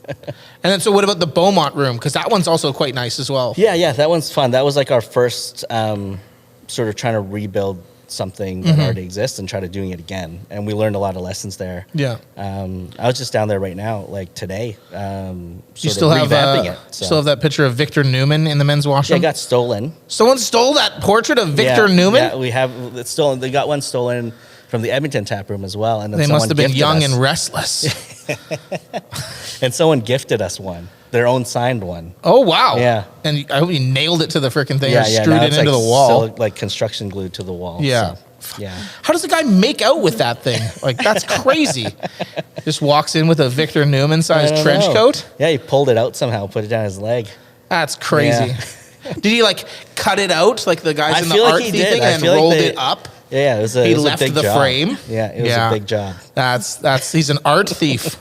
And then, so what about the Beaumont room? Because that one's also quite nice as well. Yeah, that one's fun. That was like our first sort of trying to rebuild something that already exists and try to doing it again. And we learned a lot of lessons there. Yeah. I was just down there right now, like today. You still have still have that picture of Victor Newman in the men's washroom? Yeah, it got stolen. Someone stole that portrait of Victor Newman? Yeah, we have it stolen. They got one stolen from the Edmonton tap room as well. And then they must have been young and restless. And someone gifted us one. Their own signed one. Oh, wow. Yeah. And I hope you nailed it to the freaking thing or screwed it into the wall. Still, like construction glued to the wall. Yeah. So, yeah. How does the guy make out with that thing? Like, that's crazy. Just walks in with a Victor Newman sized trench coat? Yeah, he pulled it out somehow, put it down his leg. That's crazy. Yeah. Did he like cut it out like the guys in the art thing and rolled it up? Yeah, it was a he it was left a big the job. Frame. Yeah, it was a big job. He's an art thief.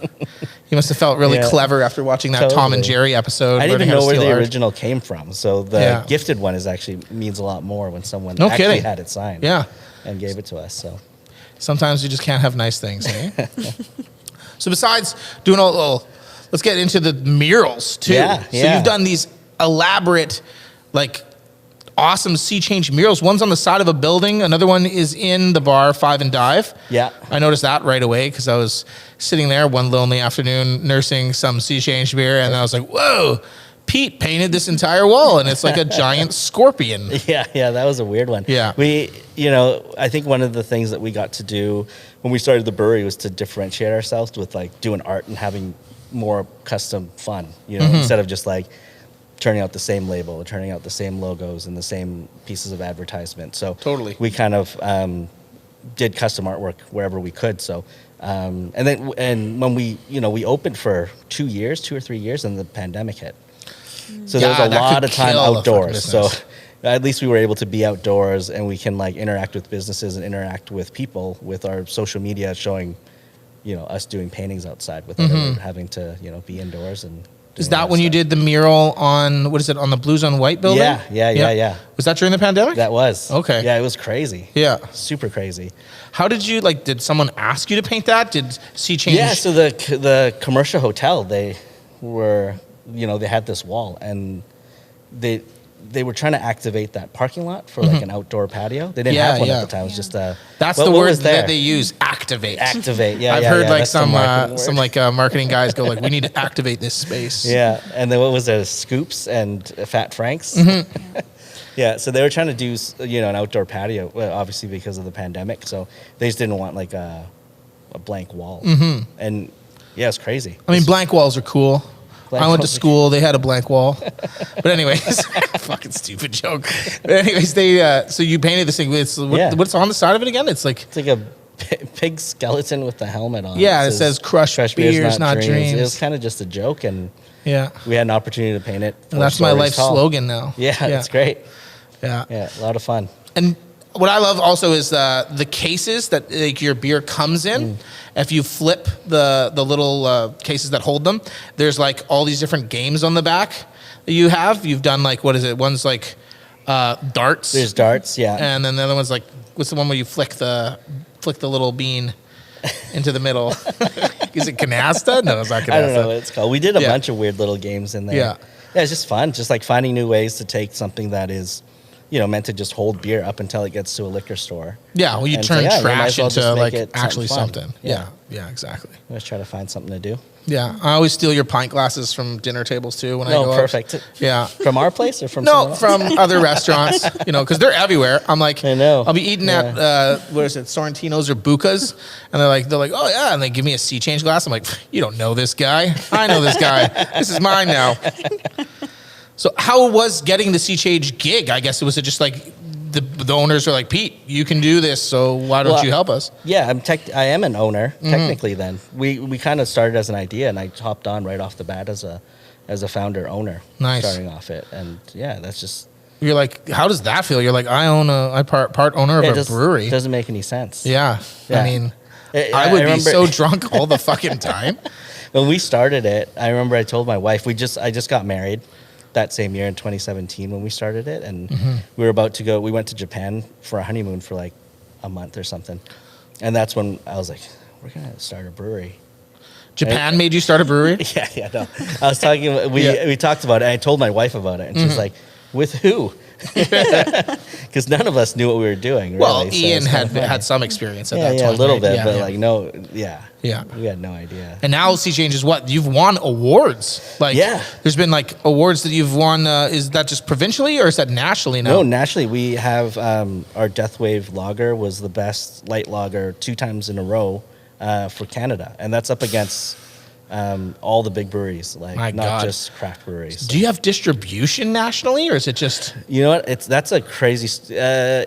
He must have felt really clever after watching that Tom and Jerry episode. I didn't even know where the original came from. So the gifted one means a lot more when someone actually had it signed. Yeah, and gave it to us. So sometimes you just can't have nice things. Eh? So besides doing let's get into the murals too. Yeah, so you've done these elaborate, like, awesome Sea Change murals. One's on the side of a building. Another one is in the bar, Five and Dive. Yeah. I noticed that right away because I was sitting there one lonely afternoon nursing some Sea Change beer, and I was like, whoa, Pete painted this entire wall, and it's like a giant scorpion. Yeah, that was a weird one. Yeah. I think one of the things that we got to do when we started the brewery was to differentiate ourselves with like doing art and having more custom fun, instead of just like turning out the same label, turning out the same logos and the same pieces of advertisement. So totally, we kind of did custom artwork wherever we could. So and when we opened for 2 or 3 years, and the pandemic hit. So there was a lot of time outdoors. So at least we were able to be outdoors, and we can like interact with businesses and interact with people with our social media showing, us doing paintings outside without having to, be indoors. And is that when you did the mural on, on the Blues on White building? Yeah. Was that during the pandemic? That was. Okay. Yeah, it was crazy. Yeah. Super crazy. How did you, did someone ask you to paint that? Did Sea Change? Yeah, so the commercial hotel, they had this wall, and they were trying to activate that parking lot for like an outdoor patio. They didn't have one at the time. It was just that's the word that they use, activate. Activate, yeah. I've heard some marketing guys go like, we need to activate this space. Yeah, and then what was there? Scoops and Fat Franks. Yeah, so they were trying to do an outdoor patio, obviously because of the pandemic. So they just didn't want like a blank wall. And yeah, it's crazy. I mean, blank walls are cool. I went to school. They had a blank wall. But anyways, fucking stupid joke. But anyways, so you painted this thing. What's on the side of it again? It's like a pig skeleton with the helmet on. Yeah, it says "Crush beers, not dreams." It was kind of just a joke, and yeah, we had an opportunity to paint it. And that's my life slogan now. Yeah, it's great. Yeah, a lot of fun. And what I love also is the cases that like your beer comes in. If you flip the little cases that hold them, there's like all these different games on the back that you have. You've done like, what is it? One's like darts. There's darts, yeah. And then the other one's like, what's the one where you flick the little bean into the middle? Is it canasta? No, it's not canasta. I don't know what it's called. We did a bunch of weird little games in there. Yeah, it's just fun. Just like finding new ways to take something that is, meant to just hold beer up until it gets to a liquor store. Yeah, well, you turn trash into like actually something. Yeah, exactly. Let's try to find something to do. Yeah, I always steal your pint glasses from dinner tables too when I go perfect. Out. Yeah, from our place or from from other restaurants. Because they're everywhere. I'm like, I know. I'll be eating at what is it, Sorrentino's or Buca's, and they're like, oh yeah, and they give me a Sea Change glass. I'm like, you don't know this guy. I know this guy. This is mine now. So how was getting the Sea Change gig? I guess it was just like the owners are like, Pete, you can do this, so why don't you help us? Yeah, I am an owner technically. Then we kind of started as an idea, and I hopped on right off the bat as a founder owner. Nice. Starting off it, and that's just. You're like, how does that feel? You're like, I part owner of a brewery. It doesn't make any sense. Yeah. I mean, I would be so drunk all the fucking time. When we started it, I remember I told my wife, I just got married that same year in 2017 when we started it, and we were about to go. We went to Japan for a honeymoon for like a month or something, and that's when I was like, "We're gonna start a brewery." Japan made you start a brewery? Yeah. No, I was talking. We talked about it. And I told my wife about it, and she's like, "With who?" Because none of us knew what we were doing. Really, well, Ian had some experience at that time. Yeah, a little bit, but like no, yeah, we had no idea. And now Sea Change is what you've won awards. Like, there's been like awards that you've won. Is that just provincially or is that nationally now? No, nationally we have our Death Wave Lager was the best light lager 2 times in a row for Canada, and that's up against all the big breweries, like not just craft breweries. So. Do you have distribution nationally, or is it just? You know what? That's a crazy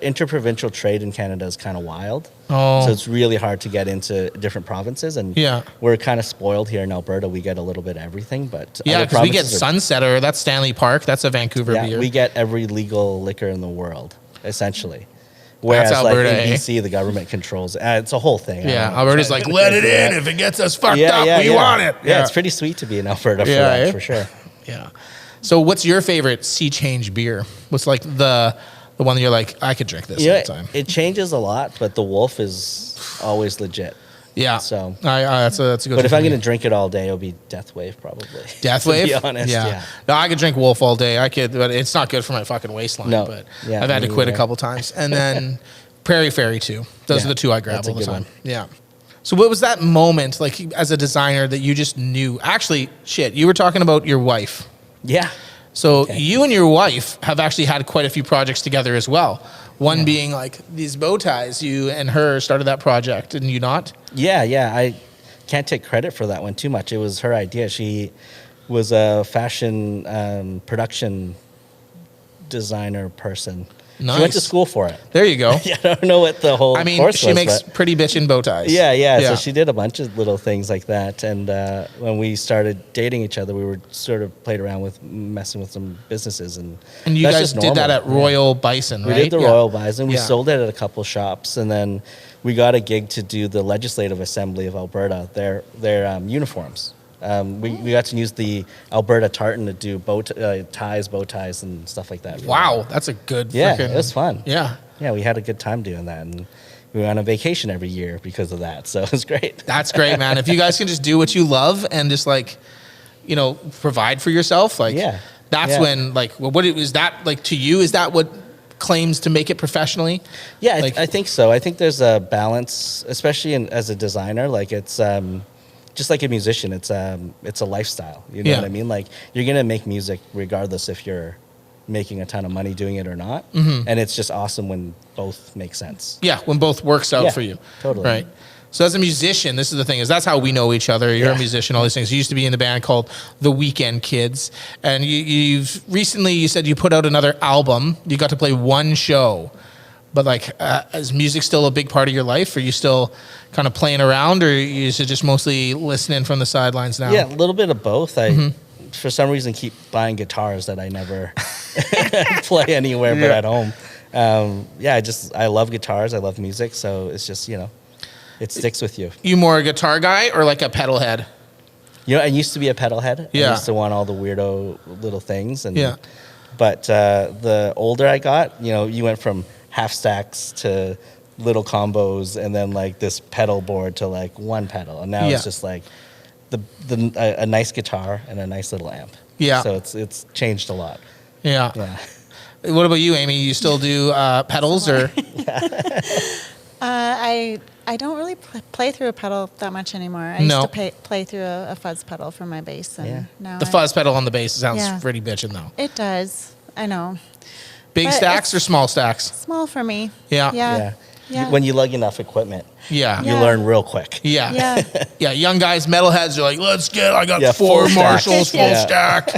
interprovincial trade in Canada is kind of wild. Oh, so it's really hard to get into different provinces, and we're kind of spoiled here in Alberta. We get a little bit of everything, but because we get Sunsetter. That's Stanley Park. That's a Vancouver beer. We get every legal liquor in the world, essentially. Whereas Alberta, like in BC, the government controls. It's a whole thing. Yeah, Alberta's like, let it in. If it gets us fucked up, we want it. Yeah, it's pretty sweet to be in Alberta for that, for sure. Yeah. So what's your favorite Sea Change beer? What's like the one that you're like, I could drink this all the time? It changes a lot, but the Wolf is always legit. Yeah. So that's a good. But if I'm going to drink it all day, it'll be Death Wave probably. Death Wave? To be honest, yeah. No, I could drink Wolf all day. I could, but it's not good for my fucking waistline. No. But I've had to quit a couple times. And then Prairie Fairy too. Those are the 2 I grab all the time. Yeah. So what was that moment like as a designer that you just knew? Actually, you were talking about your wife. Yeah. So you and your wife have actually had quite a few projects together as well. One being like these bow ties. You and her started that project, and you not? Yeah. I can't take credit for that one too much. It was her idea. She was a fashion production designer person. Nice. She went to school for it. There you go. I don't know what the whole course was. She makes pretty bitchin' bow ties. Yeah. So she did a bunch of little things like that. And when we started dating each other, we were sort of played around with messing with some businesses. And you guys did that at Royal Bison, right? We did the Royal Bison. We sold it at a couple shops. And then we got a gig to do the Legislative Assembly of Alberta, their uniforms. We got to use the Alberta tartan to do bow ties, and stuff like that. Wow, that's a good. It was fun. Yeah, we had a good time doing that, and we went on a vacation every year because of that. So it was great. That's great, man. If you guys can just do what you love and just provide for yourself, that's when what is that like to you? Is that what claims to make it professionally? Yeah, I think so. I think there's a balance, especially as a designer. Like it's. Just like a musician, it's a lifestyle. You know what I mean? Like you're gonna make music regardless if you're making a ton of money doing it or not. Mm-hmm. And it's just awesome when both make sense. Yeah, when both works out for you. Totally. Right. So as a musician, this is the thing, is that's how we know each other. You're a Yeah. musician, all these things. You used to be in the band called The Weekend Kids. And you've recently, you said you put out another album. You got to play one show. But like, is music still a big part of your life? Are you still kind of playing around, or you should just mostly listening from the sidelines now? Yeah, a little bit of both. I, for some reason, keep buying guitars that I never play anywhere but at home. I love guitars. I love music. So it's just, it sticks with you. You more a guitar guy or like a pedal head? I used to be a pedal head. Yeah. I used to want all the weirdo little things. Yeah. But the older I got, you went from half stacks to little combos, and then like this pedal board to like one pedal. And now it's just like a nice guitar and a nice little amp. Yeah. So it's changed a lot. Yeah. Yeah. What about you, Amy? You still do pedals or? I don't really play through a pedal that much anymore. I used to play through a fuzz pedal for my bass, and now the fuzz pedal on the bass sounds Yeah. pretty bitchin' though. It does. I know. Big But stacks or small stacks? Small for me. Yeah. Yeah. Yeah. When you lug enough equipment, Yeah. you learn real quick. Yeah. Yeah. Yeah, young guys, metalheads are like, I got Yeah, 4 full stack. Marshalls, full Yeah. stack,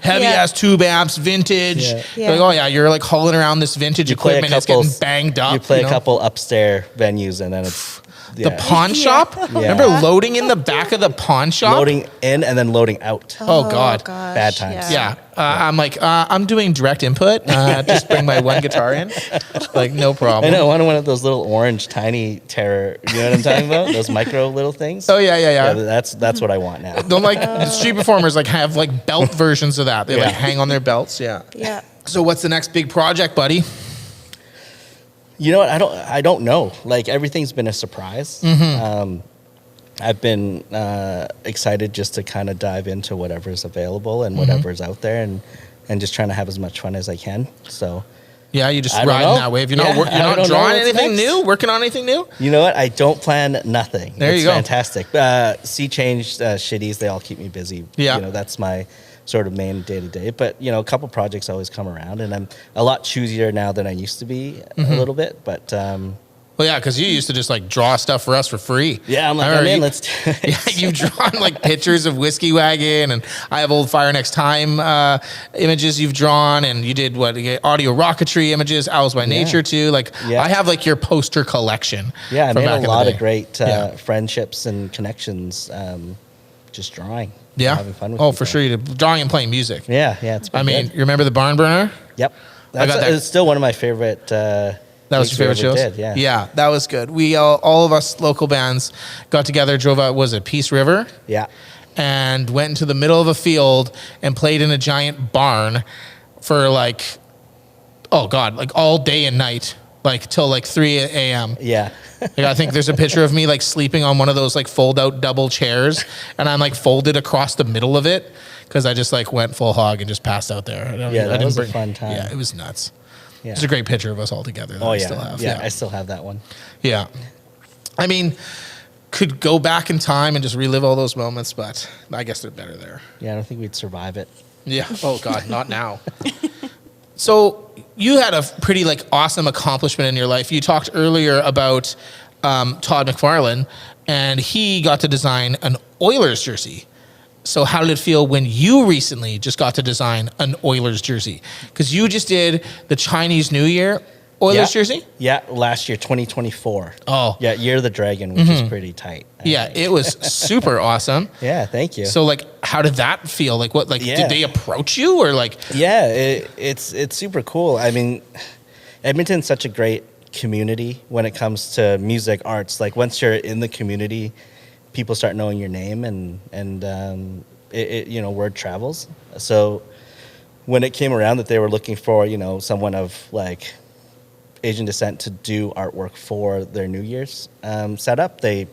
heavy Yeah. ass tube amps, vintage. Yeah. Yeah. Like, oh yeah, you're like hauling around this vintage You play a equipment. It's couple- getting banged up. You play know? a couple upstairs venues, and then it's The pawn shop? Remember loading in the back of the pawn shop? loading in and then loading out. Oh, God. gosh, Bad times. Yeah. I'm like, I'm doing direct input. Just bring my one guitar in. Like, no I problem. know, one of those little orange tiny terror. You know what I'm talking about? Those micro little things. Oh, yeah. That's what I want now. Don't like the street performers like have like belt versions of that. They like hang on their belts. Yeah. Yeah. So what's the next big project, buddy? You know what? I don't know. Like, everything's been a surprise. I've been excited just to kind of dive into whatever's available and whatever's out there, and just trying to have as much fun as I can. So, Yeah, you just I don't riding know. that wave. You're Yeah, not I don't know drawing what's anything next. new, working on anything new? you know what? I don't plan nothing. There It's you go. Fantastic. Sea Change shitties, they all keep me busy. Yeah. That's my sort of main day to day. But a couple projects always come around, and I'm a lot choosier now than I used to be a little bit. But Well, yeah, because you used to just like draw stuff for us for free. yeah, I'm like, I remember I'm in. you- Let's. Yeah, you've drawn like pictures of Whiskey Wagon, and I have old Fire Next Time images you've drawn, and you did audio rocketry images, Owls by Nature too. Like Yeah. I have like your poster collection. Yeah, I from made back a in the lot day. of great Yeah. friendships and connections just drawing. Yeah. Having fun with Oh, people. for sure. You did drawing and playing music. Yeah, it's been I mean, good. you remember the Barn Burner? Yep. I got that. It's still one of my favorite. That was your favorite shows? Yeah, that was good. We all of us local bands got together, drove out, was it Peace River? Yeah. And went into the middle of a field and played in a giant barn for like, oh God, like all day and night, like till like 3 a.m. Yeah. Like, I think there's a picture of me like sleeping on one of those like fold out double chairs, and I'm like folded across the middle of it because I just like went full hog and just passed out there. That was a fun time. Yeah, it was nuts. Yeah. There's a great picture of us all together that Oh I yeah. still have. Yeah, I still have that one. Yeah. I mean, could go back in time and just relive all those moments, but I guess they're better there. Yeah, I don't think we'd survive it. Yeah. Oh God, not now. So you had a pretty like awesome accomplishment in your life. You talked earlier about Todd McFarlane, and he got to design an Oilers jersey. So how did it feel when you recently just got to design an Oilers jersey? Because you just did the Chinese New Year Oilers jersey? Yeah, last year, 2024. Oh. Yeah, Year of the Dragon, which is pretty tight. I Yeah, think. it was super awesome. Yeah, thank you. So like, how did that feel? Like what, like Yeah. did they approach you or like? Yeah, it's super cool. I mean, Edmonton's such a great community when it comes to music, arts. Like once you're in the community, people start knowing your name, and word travels. So when it came around that they were looking for someone of like Asian descent to do artwork for their New Year's setup, they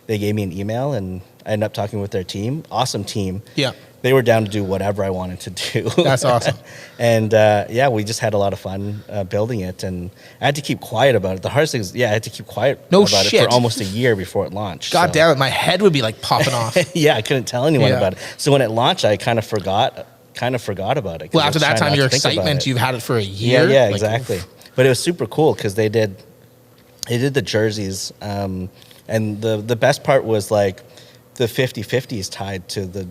gave me an email, and I ended up talking with their team. Awesome team. Yeah. They were down to do whatever I wanted to do. That's awesome. And we just had a lot of fun building it, and I had to keep quiet about it. The hardest thing is, I had to keep quiet about it shit. for almost a year before it launched. God so. damn it, my head would be like popping off. Yeah, I couldn't tell anyone Yeah. about it. So when it launched, I kind of forgot about it. 'cause Well, I after was that trying time, not your to think about excitement, it. you've had it for a year. Yeah, Like, exactly. But it was super cool because they did the jerseys And the best part was like the 50/50 is tied to the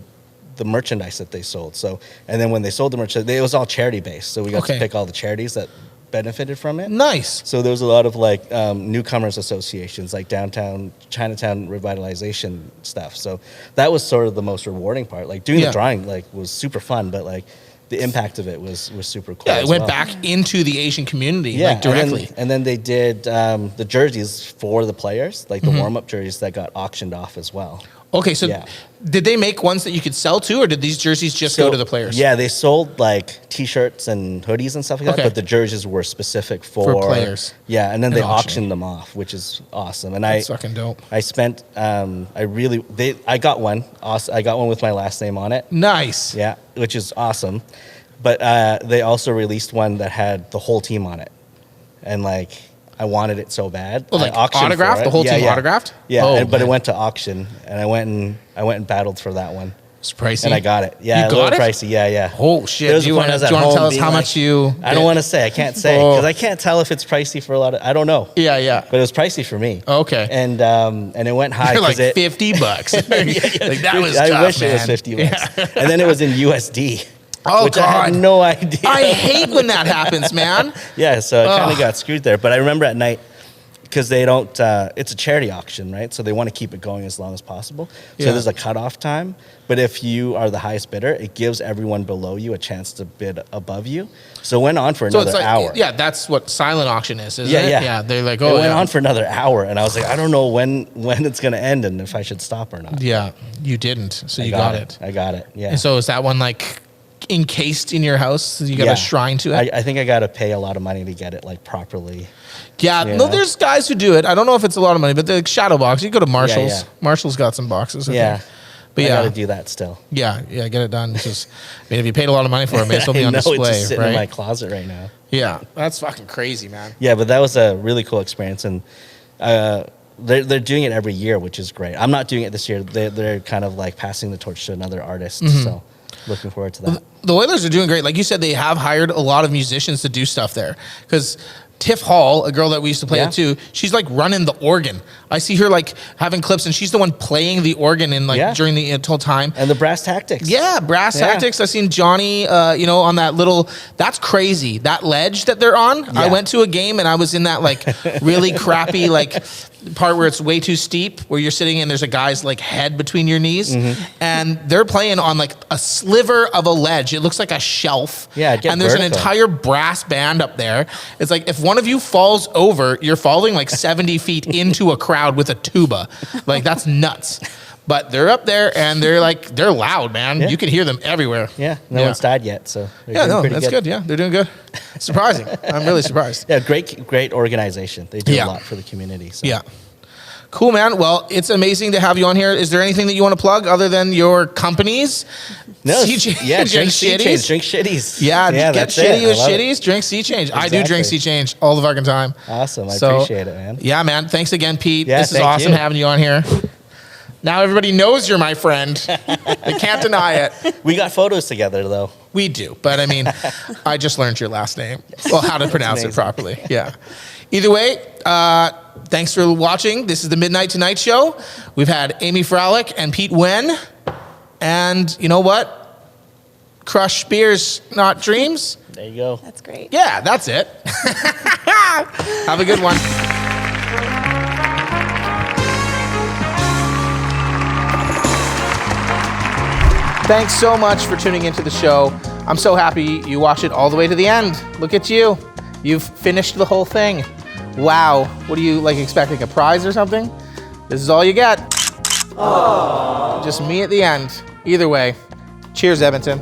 merchandise that they sold. So, and then when they sold the merchandise, it was all charity based. So we got to pick all the charities that benefited from it. Nice. So there was a lot of like newcomers associations, like downtown Chinatown revitalization stuff. So that was sort of the most rewarding part. Like doing the drawing like was super fun, but like the impact of it was super cool. Yeah, it went back into the Asian community like directly. And then they did the jerseys for the players, like the warm-up jerseys that got auctioned off as well. Okay, so did they make ones that you could sell to, or did these jerseys just go to the players? Yeah, they sold like T-shirts and hoodies and stuff like that, but the jerseys were specific for players. Yeah, and then they auctioned them off, which is awesome. And That's fucking dope. I spent, I got one. I got one with my last name on it. Nice. Yeah, which is awesome. But they also released one that had the whole team on it, and like. I wanted it so bad. Oh, like autographed? The whole team autographed? Yeah, but it went to auction, and I went and battled for that one. It's pricey. And I got it. Yeah, you got a little it? pricey. Yeah. Oh shit! Do you want to tell us how much you? I don't want to say. I can't say because I can't tell if it's pricey for a lot of. I don't know. Yeah. But it was pricey for me. Okay. And it went high. You're like $50. Like that was tough, I wish man. it was $50. Yeah. And then it was in USD. Oh, which God. I had no idea. I hate when that happens, man. Yeah, so I kind of got screwed there. But I remember at night, because they don't, it's a charity auction, right? So they want to keep it going as long as possible. So there's a cutoff time. But if you are the highest bidder, it gives everyone below you a chance to bid above you. So it went on for another hour. Yeah, that's what silent auction is, isn't it? Yeah, they're like, it went on for another hour. And I was like, I don't know when it's going to end and if I should stop or not. Yeah, you didn't. So you got it. I got it, yeah. And so is that one like encased in your house? You got a shrine to it? I think I got to pay a lot of money to get it like properly. Yeah, no, there's guys who do it. I don't know if it's a lot of money, but the shadow box, you go to Marshall's. Yeah. Marshall's got some boxes. I think. But I got to do that still. Yeah, get it done. Just, if you paid a lot of money for it, it may as well be on display, it's just sitting right? in my closet right now. Yeah, that's fucking crazy, man. Yeah, but that was a really cool experience, and they're doing it every year, which is great. I'm not doing it this year. They're kind of like passing the torch to another artist, so looking forward to that. The Oilers are doing great. Like you said, they have hired a lot of musicians to do stuff there because Tiff Hall, a girl that we used to play with too, she's like running the organ. I see her like having clips, and she's the one playing the organ in like during the whole time. And the brass tactics. Yeah, brass tactics. I seen Johnny, on that little. That's crazy. That ledge that they're on. Yeah. I went to a game and I was in that like really crappy like part where it's way too steep, where you're sitting and there's a guy's like head between your knees, and they're playing on like a sliver of a ledge. It looks like a shelf. Yeah, and there's an entire brass band up there. It's like if one of you falls over, you're falling like 70 feet into a crowd with a tuba. Like that's nuts. But they're up there and they're loud, man. You can hear them everywhere. Yeah, no one's died yet, so that's good. Yeah, they're doing good. Surprising. I'm really surprised. Yeah, great organization. They do a lot for the community. So. Yeah. Cool, man. Well, it's amazing to have you on here. Is there anything that you want to plug other than your companies? No. Sea Change, drink Sea Change. Drink shitties. Yeah, get shitty with shitties. Drink Sea Change. Exactly. I do drink Sea Change all the fucking time. Awesome. I appreciate it, man. Yeah, man. Thanks again, Pete. Yeah, this is awesome having you on here. Now everybody knows you're my friend. They can't deny it. We got photos together, though. We do. But, I mean, I just learned your last name. Well, how to pronounce it properly. Yeah. Either way, thanks for watching. This is the Midnight Tonight Show. We've had Amy Fralick and Pete Nguyen. And you know what? Crush beers, not dreams. There you go. That's great. Yeah, that's it. Have a good one. Thanks so much for tuning into the show. I'm so happy you watched it all the way to the end. Look at you. You've finished the whole thing. Wow. What are you expecting, a prize or something? This is all you get. Aww. Just me at the end. Either way, cheers, Edmonton.